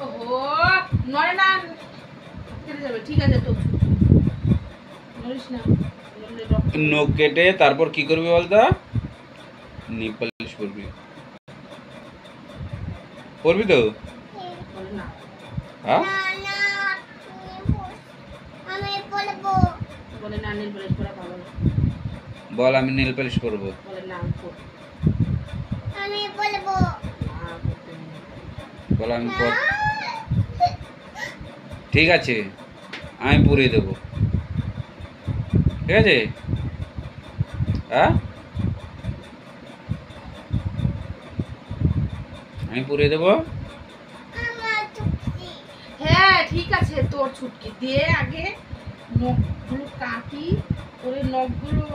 ওহো নড়ে না, কেটে যাবে। ঠিক আছে তো, নড়িস না। নখ কেটে তারপর কি করবি বলতো? নেল পালিশ করবি। করবি তো? না হ্যাঁ আমি বলবো। বলে না, নেল পালিশ করা ভালো না। বল আমি নেল পালিশ করবো। বলে না, আমি বলবো। বল আমি ঠিক আছে, আমি পুড়িয়ে দেবো। ঠিক আছে? হ্যাঁ আমি পুড়িয়ে দেবো। আমার চুক্তি। হ্যাঁ ঠিক আছে, তোর ছুটকি দিয়ে আগে নখগুলো কাটি, করে নখগুলো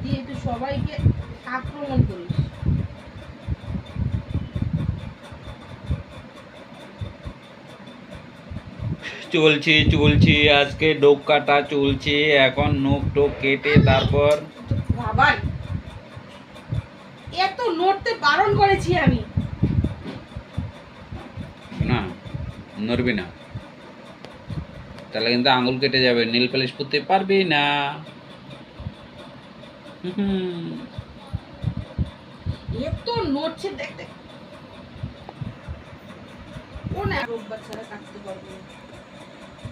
দিয়ে তুই সবাইকে আক্রমণ করিস। চলছে চলছে, আজকে ডোক কাটা চলছে। এখন নখ টোক কেটে তারপর বাবাই, এত নড়তে বারণ করেছি আমি। না নড়বি না, তাহলে কিন্তু আঙুল কেটে যাবে, নেল পালিশ করতে পারবি না। এত নড়ছে, দেখ দেখ। কোন রোববার ছাড়া কাটতে পারবো না।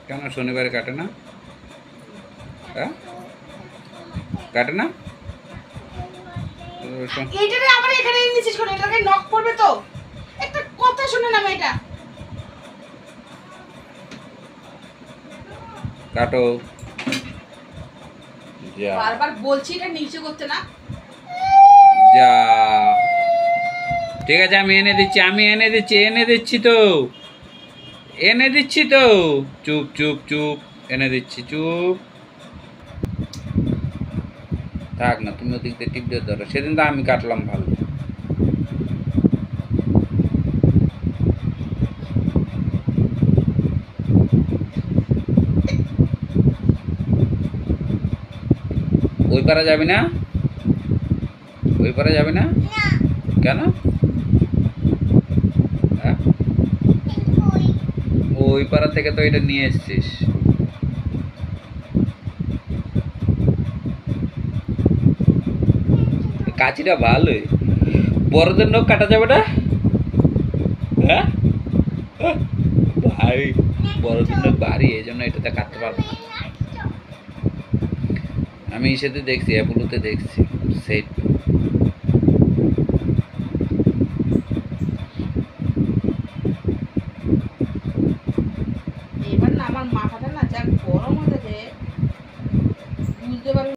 কেন শনিবারে কাটে না? হ্যাঁ কাটে না? এইটারে আবার এখানে নিছিস কোন? এটাকে নক পড়বে তো। একটা কথা শুনে না মেয়েটা। কাটো। যা বারবার বলছি এটা নিচে করতে না। যা ঠিক আছে, আমি এনে দিচ্ছি, আমি এনে দিচ্ছি, এনে দিচ্ছি তো, এনে দিচ্ছি তো। চুপ চুপ চুপ, এনে দিচ্ছি, চুপ থাক না। তুমি ওদিক দিয়ে টিপ দিয়ে ধরো, সেদিন তো আমি কাটলাম ভালো। ওই পারা যাবি না, ওই পারা যাবি না না, কেন? হ্যাঁ ওই ওই পাড়া থেকে তো এটা নিয়ে এসছিস। কাঁচিটা ভালোই, বড়দের নখ কাটা যাবে না? হ্যাঁ ভাই, বড়দের নখ ভারী, এই জন্য এটাতে কাটতে পারবো না। আমি ইসেতে দেখছি, অ্যাপোলোতে দেখছি সেট। এবার না আমার মাথাটা না যা গরম হয়েছে, বুঝতে পারবি।